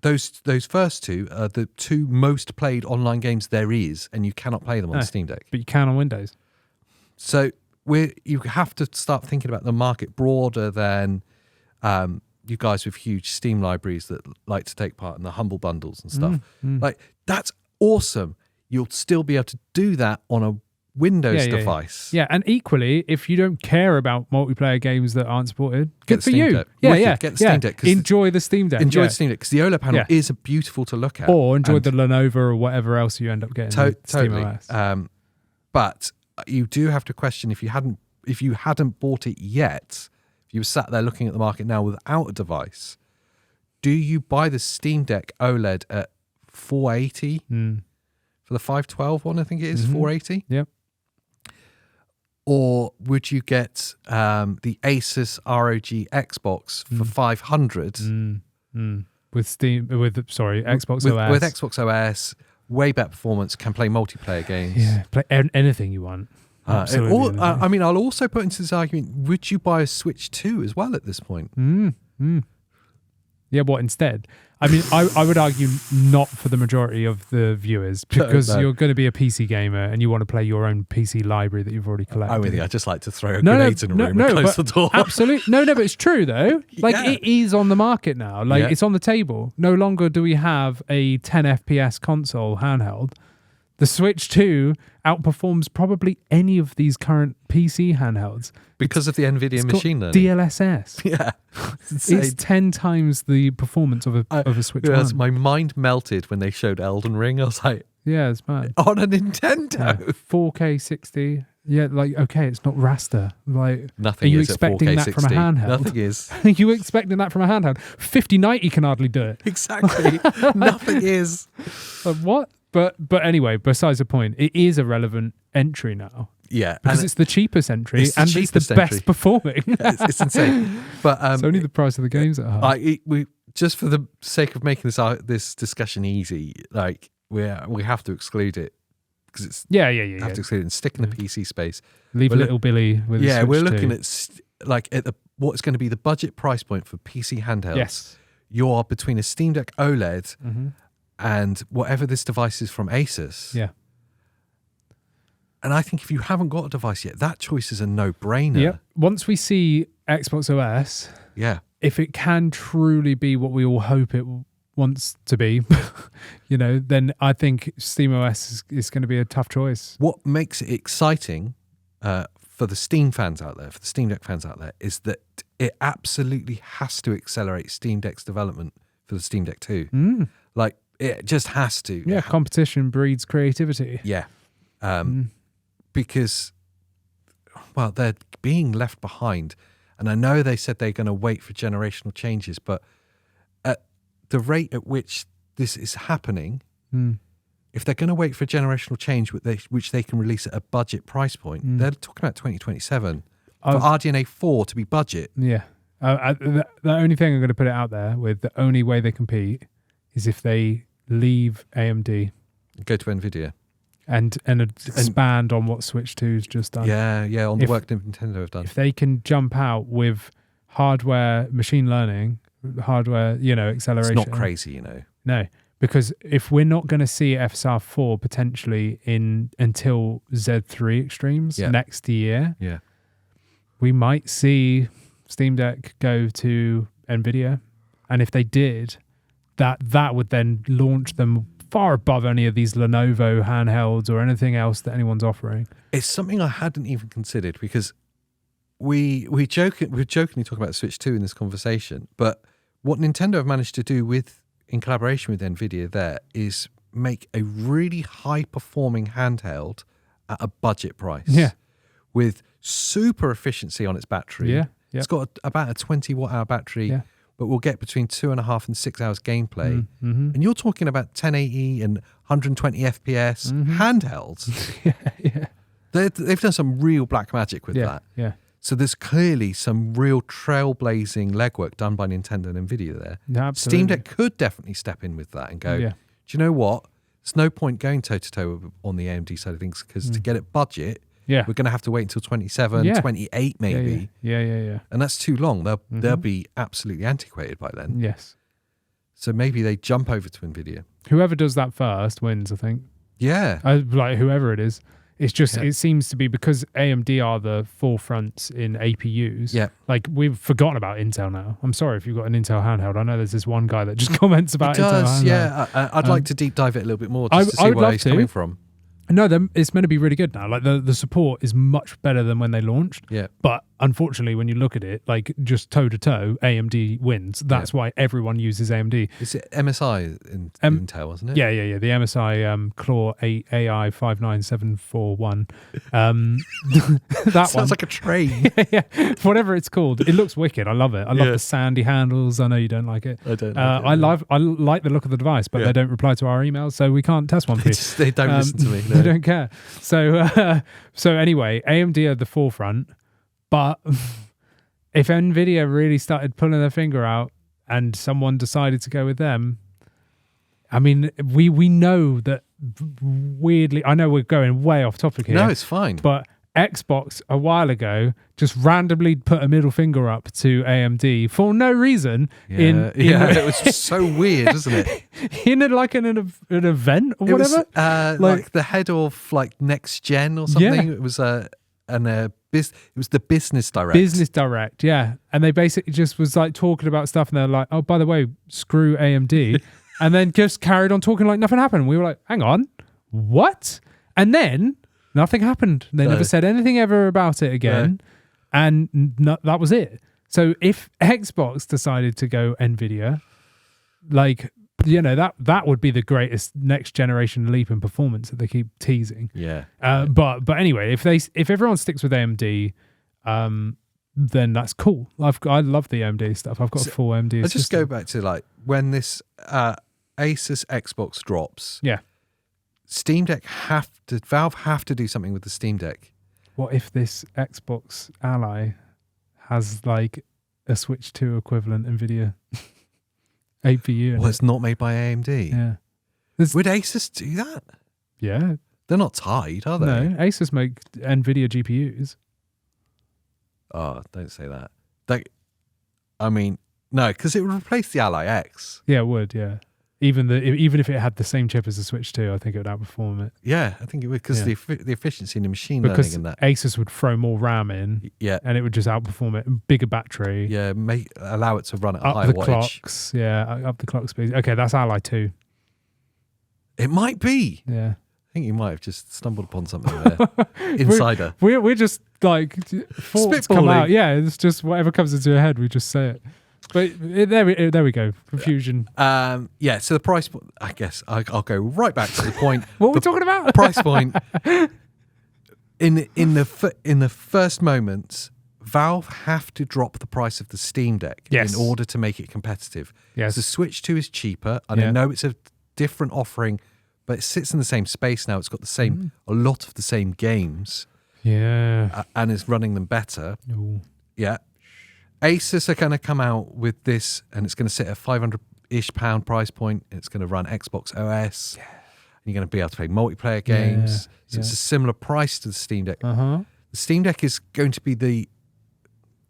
Speaker 2: those first two are the two most played online games there is, and you cannot play them on the Steam Deck.
Speaker 1: But you can on Windows.
Speaker 2: So you have to start thinking about the market broader than you guys with huge Steam libraries that like to take part in the Humble Bundles and stuff. Like, that's awesome. You'll still be able to do that on a Windows device.
Speaker 1: Yeah, and equally, if you don't care about multiplayer games that aren't supported,
Speaker 2: Get
Speaker 1: good
Speaker 2: the
Speaker 1: for
Speaker 2: Steam
Speaker 1: you.
Speaker 2: Deck.
Speaker 1: Yeah,
Speaker 2: Wicked.
Speaker 1: yeah.
Speaker 2: Get the Steam Deck.
Speaker 1: Enjoy the Steam Deck.
Speaker 2: Enjoy the Steam Deck because the OLED panel is beautiful to look at.
Speaker 1: Or enjoy the Lenovo or whatever else you end up getting.
Speaker 2: Totally.
Speaker 1: SteamOS.
Speaker 2: But you do have to question if you hadn't bought it yet, if you were sat there looking at the market now without a device, do you buy the Steam Deck OLED at 480 for the 512 one? I think it is 480.
Speaker 1: Yep.
Speaker 2: Or would you get the ASUS ROG Xbox for 500
Speaker 1: with Xbox OS?
Speaker 2: With Xbox OS, way better performance, can play multiplayer games.
Speaker 1: Yeah, play anything you want. Absolutely.
Speaker 2: I mean, I'll also put into this argument, would you buy a Switch 2 as well at this point?
Speaker 1: Yeah, what instead? I mean, I would argue not for the majority of the viewers, because
Speaker 2: No.
Speaker 1: you're going to be a PC gamer and you want to play your own PC library that you've already collected.
Speaker 2: I'm with you. I just like to throw grenades in a room and close the door.
Speaker 1: Absolutely. No, but it's true though. Like
Speaker 2: Yeah.
Speaker 1: it is on the market now. Like it's on the table. No longer do we have a 10 FPS console handheld. The Switch 2 outperforms probably any of these current PC handhelds.
Speaker 2: Because of the NVIDIA machine learning.
Speaker 1: DLSS.
Speaker 2: Yeah.
Speaker 1: It's 10 times the performance of a Switch 1.
Speaker 2: My mind melted when they showed Elden Ring. I was like,
Speaker 1: Yeah, it's mad.
Speaker 2: on a Nintendo.
Speaker 1: 4K 60. Yeah, like, okay, it's not raster. Like,
Speaker 2: Nothing
Speaker 1: are you
Speaker 2: is at
Speaker 1: expecting
Speaker 2: 4K
Speaker 1: that
Speaker 2: 60.
Speaker 1: from a handheld?
Speaker 2: Nothing is.
Speaker 1: Are you expecting that from a handheld? 5090 can hardly do it.
Speaker 2: Exactly. Nothing is.
Speaker 1: What? But anyway, besides the point, it is a relevant entry now.
Speaker 2: Yeah.
Speaker 1: Because it's the cheapest entry
Speaker 2: it's the
Speaker 1: and it's
Speaker 2: cheapest
Speaker 1: the
Speaker 2: entry.
Speaker 1: best performing.
Speaker 2: It's insane. But
Speaker 1: it's only the price of the games at heart.
Speaker 2: we just for the sake of making this discussion easy, like we have to exclude it because it's
Speaker 1: Yeah.
Speaker 2: have to exclude it and stick in the PC space.
Speaker 1: Leave little Billy with a Switch
Speaker 2: we're
Speaker 1: 2.
Speaker 2: looking at what's going to be the budget price point for PC handhelds.
Speaker 1: Yes.
Speaker 2: You're between a SteamDeck OLED
Speaker 1: Mm-hmm.
Speaker 2: and whatever this device is from ASUS.
Speaker 1: Yeah.
Speaker 2: And I think if you haven't got a device yet, that choice is a no-brainer.
Speaker 1: Yep. Once we see Xbox OS,
Speaker 2: Yeah.
Speaker 1: if it can truly be what we all hope it wants to be, then I think SteamOS is going to be a tough choice.
Speaker 2: What makes it exciting for the Steam fans out there, for the Steam Deck fans out there, is that it absolutely has to accelerate Steam Deck's development for the Steam Deck 2. Like, it just has to.
Speaker 1: Yeah, competition breeds creativity.
Speaker 2: Yeah. Because, well, they're being left behind. And I know they said they're going to wait for generational changes, but at the rate at which this is happening, if they're going to wait for generational change, which they can release at a budget price point, they're talking about 2027 for RDNA 4 to be budget.
Speaker 1: Yeah. The only thing I'm going to put it out there with, the only way they compete is if they leave AMD.
Speaker 2: Go to NVIDIA.
Speaker 1: And expand on what Switch 2's just done.
Speaker 2: Yeah, on the work that Nintendo have done.
Speaker 1: If they can jump out with hardware, machine learning, hardware, acceleration.
Speaker 2: It's not crazy,
Speaker 1: No, because if we're not going to see FSR 4 potentially until Z3 Extremes next year, we might see Steam Deck go to NVIDIA. And if they did, that would then launch them far above any of these Lenovo handhelds or anything else that anyone's offering.
Speaker 2: It's something I hadn't even considered, because we're jokingly talking about Switch 2 in this conversation, but what Nintendo have managed to do in collaboration with NVIDIA there is make a really high performing handheld at a budget price.
Speaker 1: Yeah.
Speaker 2: With super efficiency on its battery.
Speaker 1: Yeah.
Speaker 2: It's got about a 20 watt hour battery.
Speaker 1: Yeah.
Speaker 2: But we'll get between 2.5 and 6 hours gameplay. And you're talking about 1080 and 120 FPS handhelds.
Speaker 1: Yeah.
Speaker 2: They've done some real black magic with that.
Speaker 1: Yeah.
Speaker 2: So there's clearly some real trailblazing legwork done by Nintendo and NVIDIA there.
Speaker 1: Absolutely.
Speaker 2: Steam Deck could definitely step in with that and go, do you know what? There's no point going toe-to-toe on the AMD side of things, because to get it budget, we're going to have to wait until 27, 28 maybe.
Speaker 1: Yeah.
Speaker 2: And that's too long. They'll be absolutely antiquated by then.
Speaker 1: Yes.
Speaker 2: So maybe they jump over to NVIDIA.
Speaker 1: Whoever does that first wins, I think.
Speaker 2: Yeah.
Speaker 1: Like whoever it is. It's just, it seems to be, because AMD are the forefronts in APUs.
Speaker 2: Yeah.
Speaker 1: Like, we've forgotten about Intel now. I'm sorry if you've got an Intel handheld. I know there's this one guy that just comments about Intel handheld.
Speaker 2: Yeah. I'd like to deep dive it a little bit more just to see where he's coming from.
Speaker 1: No, it's meant to be really good now. Like the support is much better than when they launched.
Speaker 2: Yeah.
Speaker 1: But unfortunately, when you look at it, like just toe to toe, AMD wins. That's why everyone uses AMD.
Speaker 2: Is it MSI in Intel, wasn't it?
Speaker 1: Yeah. The MSI Claw 8 AI 59741. That
Speaker 2: sounds like a train.
Speaker 1: yeah. Whatever it's called. It looks wicked. I love it. I love the sandy handles. I know you don't like it.
Speaker 2: I don't.
Speaker 1: I like the look of the device, but they don't reply to our emails, so we can't test one for you.
Speaker 2: They don't listen to me. No.
Speaker 1: They don't care. So anyway, AMD are the forefront, but if NVIDIA really started pulling their finger out and someone decided to go with them, I mean, we know that weirdly, I know we're going way off topic here.
Speaker 2: No, it's fine.
Speaker 1: But Xbox a while ago just randomly put a middle finger up to AMD for no reason.
Speaker 2: It was just so weird, isn't it?
Speaker 1: In an event or whatever.
Speaker 2: It was like the head of like next gen or something. It was it was the business direct.
Speaker 1: Business direct, yeah. And they basically just was like talking about stuff, and they're like, "Oh, by the way, screw AMD," and then just carried on talking like nothing happened. We were like, "Hang on, what?" And then nothing happened. They never said anything ever about it again, and that was it. So if Xbox decided to go NVIDIA, like, you know, that would be the greatest next generation leap in performance that they keep teasing.
Speaker 2: Yeah.
Speaker 1: But anyway, if everyone sticks with AMD, then that's cool. I love the AMD stuff. I've got a full AMD.
Speaker 2: Let's just go back to like when this ASUS Xbox drops.
Speaker 1: Yeah.
Speaker 2: Valve have to do something with the Steam Deck.
Speaker 1: What if this Xbox Ally has like a Switch 2 equivalent NVIDIA APU?
Speaker 2: Well, it's not made by AMD.
Speaker 1: Yeah.
Speaker 2: Would ASUS do that?
Speaker 1: Yeah.
Speaker 2: They're not tied, are they?
Speaker 1: No, ASUS make NVIDIA GPUs.
Speaker 2: Oh, don't say that. I mean, no, because it would replace the Ally X.
Speaker 1: Yeah, it would, yeah. Even if it had the same chip as the Switch 2, I think it would outperform it.
Speaker 2: Yeah, I think it would, because the efficiency in the machine
Speaker 1: because
Speaker 2: learning and that.
Speaker 1: ASUS would throw more RAM in, and it would just outperform it. Bigger battery.
Speaker 2: Yeah, allow it to run at a
Speaker 1: up
Speaker 2: higher
Speaker 1: the
Speaker 2: wattage.
Speaker 1: Clocks. Yeah, up the clock speed. Okay, that's Ally 2.
Speaker 2: It might be.
Speaker 1: Yeah.
Speaker 2: I think you might have just stumbled upon something there. Insider.
Speaker 1: We're just like thoughts come out. Yeah, it's just whatever comes into your head, we just say it. But there we go. Confusion.
Speaker 2: Yeah. So the price point. I guess I'll go right back to the point.
Speaker 1: What are we talking about?
Speaker 2: Price point. In the first moments, Valve have to drop the price of the Steam Deck in order to make it competitive.
Speaker 1: Yes.
Speaker 2: The Switch 2 is cheaper, and I know it's a different offering, but it sits in the same space now. It's got the same a lot of the same games.
Speaker 1: Yeah.
Speaker 2: And is running them better.
Speaker 1: Ooh.
Speaker 2: Yeah. ASUS are going to come out with this, and it's going to sit at £500-ish price point. It's going to run Xbox OS. Yeah. And you're going to be able to play multiplayer games. So it's a similar price to the Steam Deck. The Steam Deck is going to be the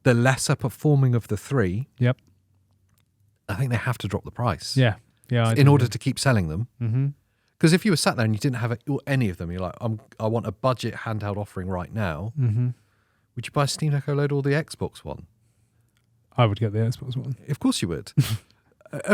Speaker 2: lesser performing of the three.
Speaker 1: Yep.
Speaker 2: I think they have to drop the price.
Speaker 1: Yeah. Yeah.
Speaker 2: In order to keep selling them. Because if you were sat there and you didn't have any of them, you're like, I want a budget handheld offering right now. Would you buy a Steam Deck OLED or the Xbox One?
Speaker 1: I would get the Xbox One.
Speaker 2: Of course you would.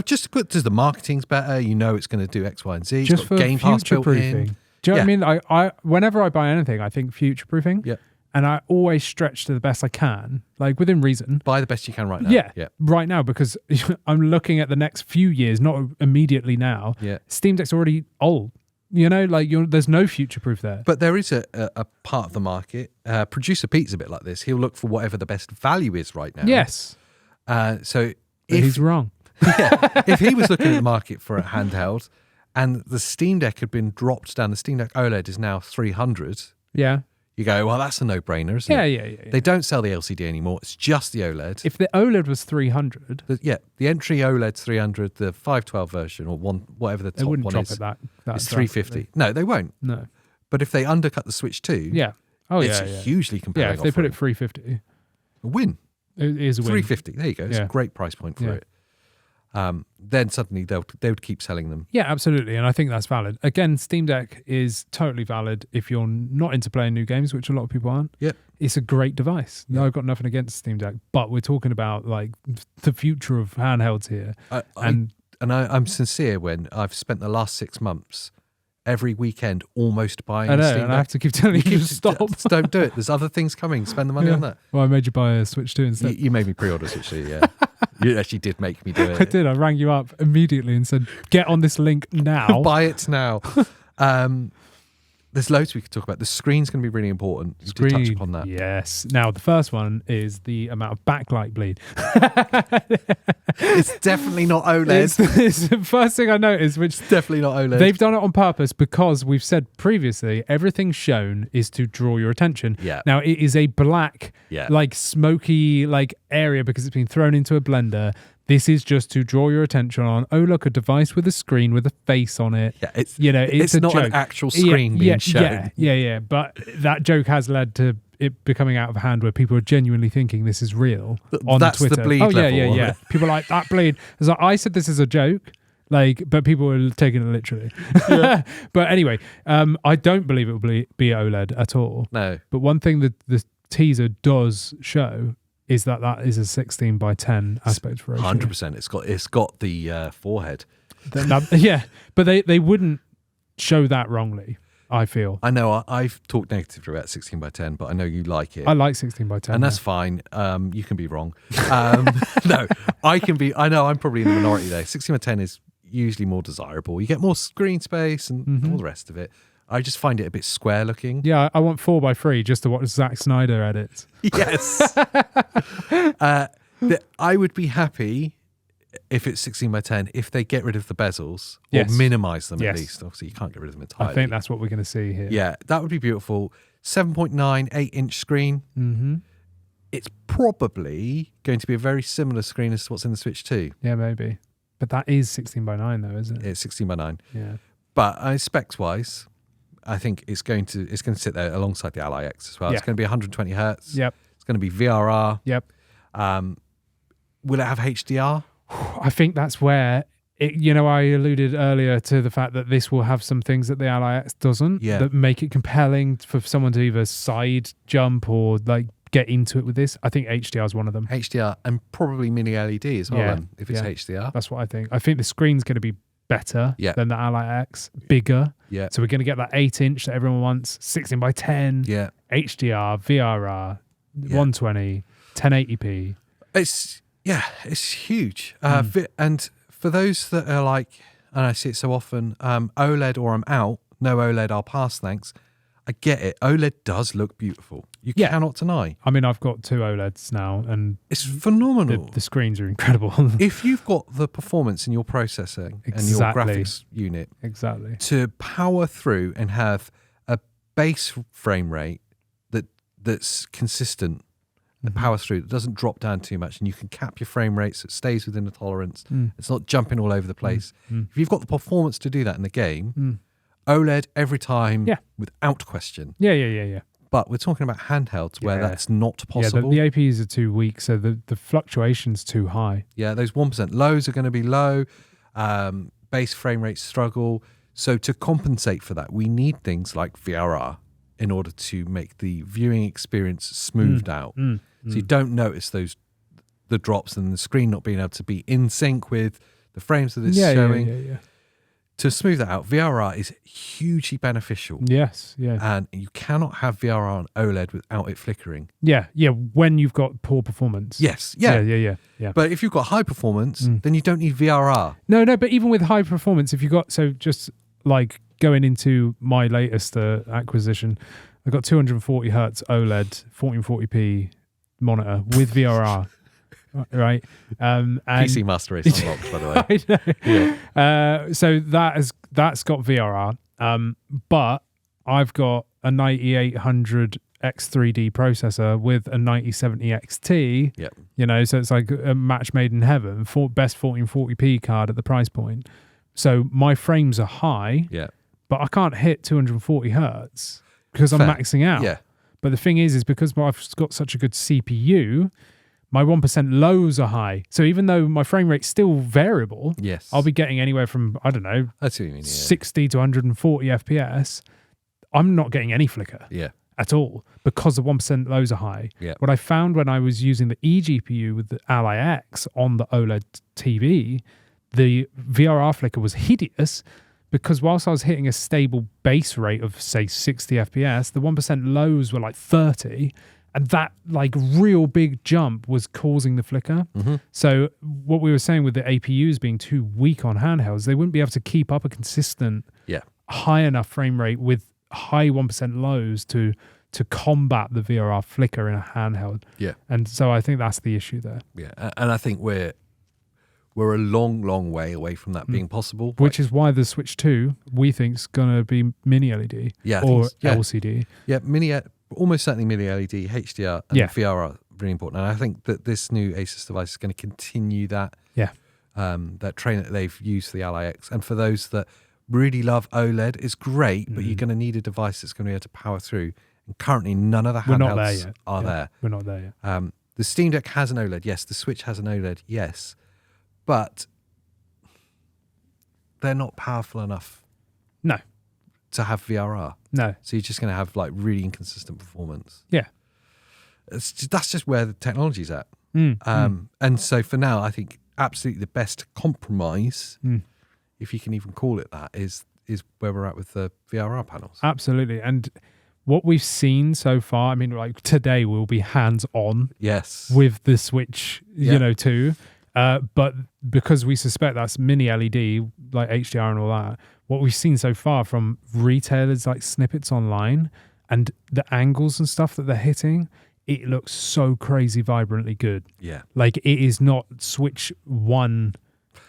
Speaker 2: Just because the marketing's better, you know it's going to do X, Y, and Z.
Speaker 1: Just
Speaker 2: it's got
Speaker 1: for
Speaker 2: Game Pass built in.
Speaker 1: future-proofing. Do you know what I mean? I whenever I buy anything, I think future-proofing.
Speaker 2: Yeah.
Speaker 1: And I always stretch to the best I can, like within reason.
Speaker 2: Buy the best you can right now.
Speaker 1: Yeah. Right now, because I'm looking at the next few years, not immediately now.
Speaker 2: Yeah.
Speaker 1: Steam Deck's already old. You know, like there's no future proof there.
Speaker 2: But there is a part of the market. Producer Pete's a bit like this. He'll look for whatever the best value is right now.
Speaker 1: Yes.
Speaker 2: So
Speaker 1: but he's wrong.
Speaker 2: If he was looking at the market for a handheld, and the Steam Deck had been dropped down, the Steam Deck OLED is now 300.
Speaker 1: Yeah.
Speaker 2: You go, well, that's a no-brainer, isn't it?
Speaker 1: Yeah.
Speaker 2: They don't sell the LCD anymore. It's just the OLED.
Speaker 1: If the OLED was 300,
Speaker 2: the entry OLED's 300. The 512 version or whatever the top
Speaker 1: they wouldn't
Speaker 2: one
Speaker 1: drop
Speaker 2: is,
Speaker 1: it that
Speaker 2: it's 350. No, they won't.
Speaker 1: No.
Speaker 2: But if they undercut the Switch 2, it's hugely compelling.
Speaker 1: Yeah, if they put it 350,
Speaker 2: a win.
Speaker 1: It is a win.
Speaker 2: 350. There you go. It's a great price point for it. Then suddenly they would keep selling them.
Speaker 1: Yeah, absolutely. And I think that's valid. Again, Steam Deck is totally valid if you're not into playing new games, which a lot of people aren't.
Speaker 2: Yep.
Speaker 1: It's a great device. No, I've got nothing against Steam Deck, but we're talking about like the future of handhelds here.
Speaker 2: I'm sincere when I've spent the last 6 months every weekend almost buying
Speaker 1: I know,
Speaker 2: Steam Deck.
Speaker 1: And I have to keep telling you to stop.
Speaker 2: Don't do it. There's other things coming. Spend the money on that.
Speaker 1: Well, I made you buy a Switch 2 instead.
Speaker 2: You made me pre-order Switch 2, yeah. You actually did make me do it.
Speaker 1: I did. I rang you up immediately and said, get on this link now.
Speaker 2: Buy it now. There's loads we could talk about. The screen's going to be really important. You did touch upon that.
Speaker 1: Yes. Now, the first one is the amount of backlight bleed.
Speaker 2: It's definitely not OLED.
Speaker 1: It's the first thing I noticed, which
Speaker 2: definitely not OLED.
Speaker 1: They've done it on purpose because we've said previously, everything shown is to draw your attention.
Speaker 2: Yeah.
Speaker 1: Now, it is a black, like smoky, like area because it's been thrown into a blender. This is just to draw your attention on, oh, look, a device with a screen with a face on it.
Speaker 2: Yeah, it's
Speaker 1: it's a
Speaker 2: not
Speaker 1: joke.
Speaker 2: an actual screen being shown.
Speaker 1: Yeah. But that joke has led to it becoming out of hand where people are genuinely thinking this is real on
Speaker 2: That's
Speaker 1: Twitter.
Speaker 2: the bleed
Speaker 1: yeah,
Speaker 2: level.
Speaker 1: yeah. People are like, that bleed. It's like, I said this is a joke. But people were taking it literally. Yeah. But anyway, I don't believe it will be OLED at all.
Speaker 2: No.
Speaker 1: But one thing that the teaser does show is that is a 16 by 10 aspect ratio.
Speaker 2: 100%. It's got the forehead.
Speaker 1: Yeah, but they wouldn't show that wrongly, I feel.
Speaker 2: I know I've talked negatively about 16 by 10, but I know you like it.
Speaker 1: I like 16 by 10.
Speaker 2: And that's fine. You can be wrong. No, I know I'm probably in the minority there. 16 by 10 is usually more desirable. You get more screen space and all the rest of it. I just find it a bit square looking.
Speaker 1: Yeah, I want 4x3 just to watch Zack Snyder edits.
Speaker 2: Yes. I would be happy if it's 16 by 10 if they get rid of the bezels or minimize them at least. Obviously, you can't get rid of them entirely.
Speaker 1: I think that's what we're going to see here.
Speaker 2: Yeah, that would be beautiful. 7.9, 8-inch screen.
Speaker 1: Mm-hmm.
Speaker 2: It's probably going to be a very similar screen as what's in the Switch 2.
Speaker 1: Yeah, maybe. But that is 16 by 9 though, isn't it?
Speaker 2: It's 16 by 9.
Speaker 1: Yeah.
Speaker 2: But specs-wise, I think it's going to sit there alongside the ALLYX as well.
Speaker 1: Yeah.
Speaker 2: It's going to be 120 hertz.
Speaker 1: Yep.
Speaker 2: It's going to be VRR.
Speaker 1: Yep.
Speaker 2: Will it have HDR?
Speaker 1: I think that's where I alluded earlier to the fact that this will have some things that the ALLYX doesn't that make it compelling for someone to either side jump or like get into it with this. I think HDR is one of them.
Speaker 2: HDR and probably mini LED as well then, if it's HDR.
Speaker 1: That's what I think. I think the screen's going to be better than the ALLYX, bigger.
Speaker 2: Yeah.
Speaker 1: So we're going to get that 8-inch that everyone wants, 16 by 10, HDR, VRR, 120, 1080p.
Speaker 2: It's huge. And for those that are like, and I see it so often, OLED or I'm out, no OLED, I'll pass, thanks. I get it. OLED does look beautiful. You cannot deny.
Speaker 1: I mean, I've got 2 OLEDs now, and
Speaker 2: it's phenomenal.
Speaker 1: The screens are incredible.
Speaker 2: If you've got the performance in your processing and your graphics unit to power through and have a base frame rate that's consistent and power through, that doesn't drop down too much, and you can cap your frame rate so it stays within the tolerance. It's not jumping all over the place. If you've got the performance to do that in the game, OLED every time, without question.
Speaker 1: Yeah.
Speaker 2: But we're talking about handhelds where that's not possible.
Speaker 1: Yeah, the APUs are too weak, so the fluctuation's too high.
Speaker 2: Yeah, those 1% lows are going to be low. Base frame rates struggle. So to compensate for that, we need things like VRR in order to make the viewing experience smoothed out. So you don't notice the drops and the screen not being able to be in sync with the frames that it's showing.
Speaker 1: Yeah.
Speaker 2: To smooth that out, VRR is hugely beneficial.
Speaker 1: Yes, yeah.
Speaker 2: And you cannot have VRR on OLED without it flickering.
Speaker 1: Yeah, when you've got poor performance.
Speaker 2: Yes, yeah.
Speaker 1: Yeah.
Speaker 2: But if you've got high performance, then you don't need VRR.
Speaker 1: No, but even with high performance, if you got, so just like going into my latest acquisition, I got 240 hertz OLED, 1440p monitor with VRR. Right, and
Speaker 2: PC Master Race unlocked, by the way.
Speaker 1: I know. So that's got VRR, but I've got a 9800 X3D processor with a 9070 XT.
Speaker 2: Yep.
Speaker 1: So it's like a match made in heaven. Best 1440p card at the price point. So my frames are high.
Speaker 2: Yeah.
Speaker 1: But I can't hit 240 hertz because I'm maxing out.
Speaker 2: Yeah.
Speaker 1: But the thing is because I've got such a good CPU, my 1% lows are high. So even though my frame rate's still variable, I'll be getting anywhere from, I don't know,
Speaker 2: that's what you mean,
Speaker 1: 60 to 140 FPS. I'm not getting any flicker at all because the 1% lows are high.
Speaker 2: Yeah.
Speaker 1: What I found when I was using the eGPU with the ALLYX on the OLED TV, the VRR flicker was hideous because whilst I was hitting a stable base rate of, say, 60 FPS, the 1% lows were like 30. And that like real big jump was causing the flicker. So what we were saying with the APUs being too weak on handhelds, they wouldn't be able to keep up a consistent high enough frame rate with high 1% lows to combat the VRR flicker in a handheld.
Speaker 2: Yeah.
Speaker 1: And so I think that's the issue there.
Speaker 2: Yeah. And I think we're a long way away from that being possible.
Speaker 1: Which is why the Switch 2 we think is going to be mini LED or LCD.
Speaker 2: Yeah, almost certainly mini LED, HDR, and VRR really important. And I think that this new ASUS device is going to continue that that train that they've used for the ALLYX. And for those that really love OLED, it's great, but you're going to need a device that's going to be able to power through. And currently, none of the handhelds are there.
Speaker 1: We're not there yet.
Speaker 2: The SteamDeck has an OLED, yes. The Switch has an OLED, yes. But they're not powerful enough.
Speaker 1: No.
Speaker 2: To have VRR.
Speaker 1: No.
Speaker 2: So you're just going to have like really inconsistent performance.
Speaker 1: Yeah.
Speaker 2: That's just where the technology's at. And so for now, I think absolutely the best compromise, if you can even call it that, is where we're at with the VRR panels.
Speaker 1: Absolutely. And what we've seen so far, I mean, like today we'll be hands-on with the Switch, you know, too. But because we suspect that's mini LED, like HDR and all that, what we've seen so far from retailers, like snippets online, and the angles and stuff that they're hitting, it looks so crazy vibrantly good. Yeah. Like it is not Switch 1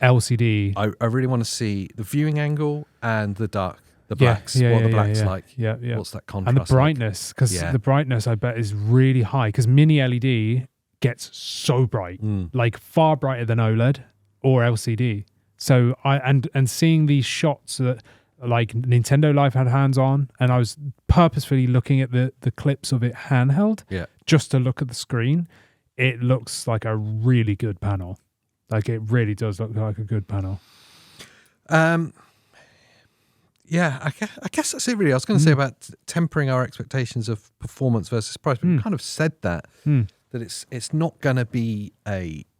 Speaker 1: LCD.
Speaker 2: I really want to see the viewing angle and the blacks. What are the blacks like?
Speaker 1: Yeah.
Speaker 2: What's that contrast?
Speaker 1: And the brightness, because the brightness I bet is really high, because mini LED gets so bright, like far brighter than OLED or LCD. So and seeing these shots that like Nintendo Live had hands on, and I was purposefully looking at the clips of it handheld, just to look at the screen. It looks like a really good panel. Like it really does look like a good panel.
Speaker 2: Yeah, I guess that's it really. I was going to say about tempering our expectations of performance versus price, but we kind of said that it's not going to be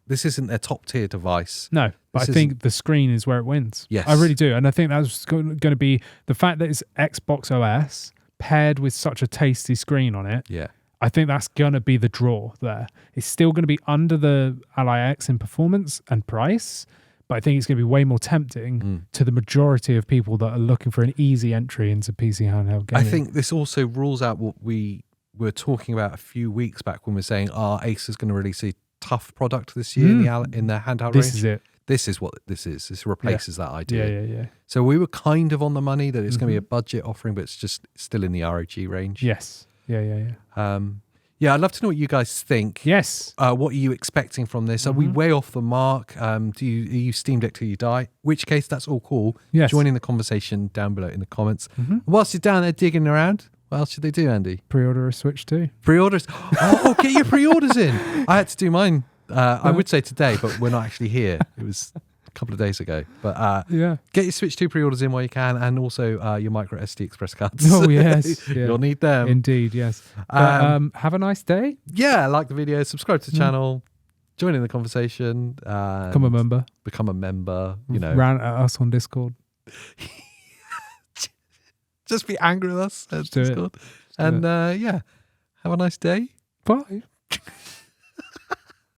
Speaker 2: this isn't their top tier device.
Speaker 1: No, but I think the screen is where it wins. Yes. I really do. And I think that's going to be the fact that it's XboxOS paired with such a tasty screen on it. Yeah. I think that's going to be the draw there. It's still going to be under the ALLYX in performance and price, but I think it's going to be way more tempting to the majority of people that are looking for an easy entry into PC handheld gaming.
Speaker 2: I think this also rules out what we were talking about a few weeks back when we were saying, ASUS is going to release a tough product this year in the handheld range.
Speaker 1: This is it.
Speaker 2: This is what this is. This replaces that idea.
Speaker 1: Yeah.
Speaker 2: So we were kind of on the money that it's going to be a budget offering, but it's just still in the ROG range.
Speaker 1: Yes. Yeah.
Speaker 2: I'd love to know what you guys think.
Speaker 1: Yes.
Speaker 2: What are you expecting from this? Are we way off the mark? Are you Steam Deck till you die? Which case, that's all cool.
Speaker 1: Yes.
Speaker 2: Joining the conversation down below in the comments. Whilst you're down there digging around, what else should they do, Andy?
Speaker 1: Pre-order a Switch 2.
Speaker 2: Pre-orders. Oh, get your pre-orders in. I had to do mine. I would say today, but we're not actually here. It was a couple of days ago. But get your Switch 2 pre-orders in while you can, and also your micro SD Express cards.
Speaker 1: Oh, yes.
Speaker 2: You'll need them.
Speaker 1: Indeed, yes. But, have a nice day.
Speaker 2: Yeah, like the video, subscribe to the channel, join in the conversation.
Speaker 1: Become a member.
Speaker 2: You know.
Speaker 1: Rant at us on Discord.
Speaker 2: Just be angry with us at
Speaker 1: Discord.
Speaker 2: And have a nice day.
Speaker 1: Bye.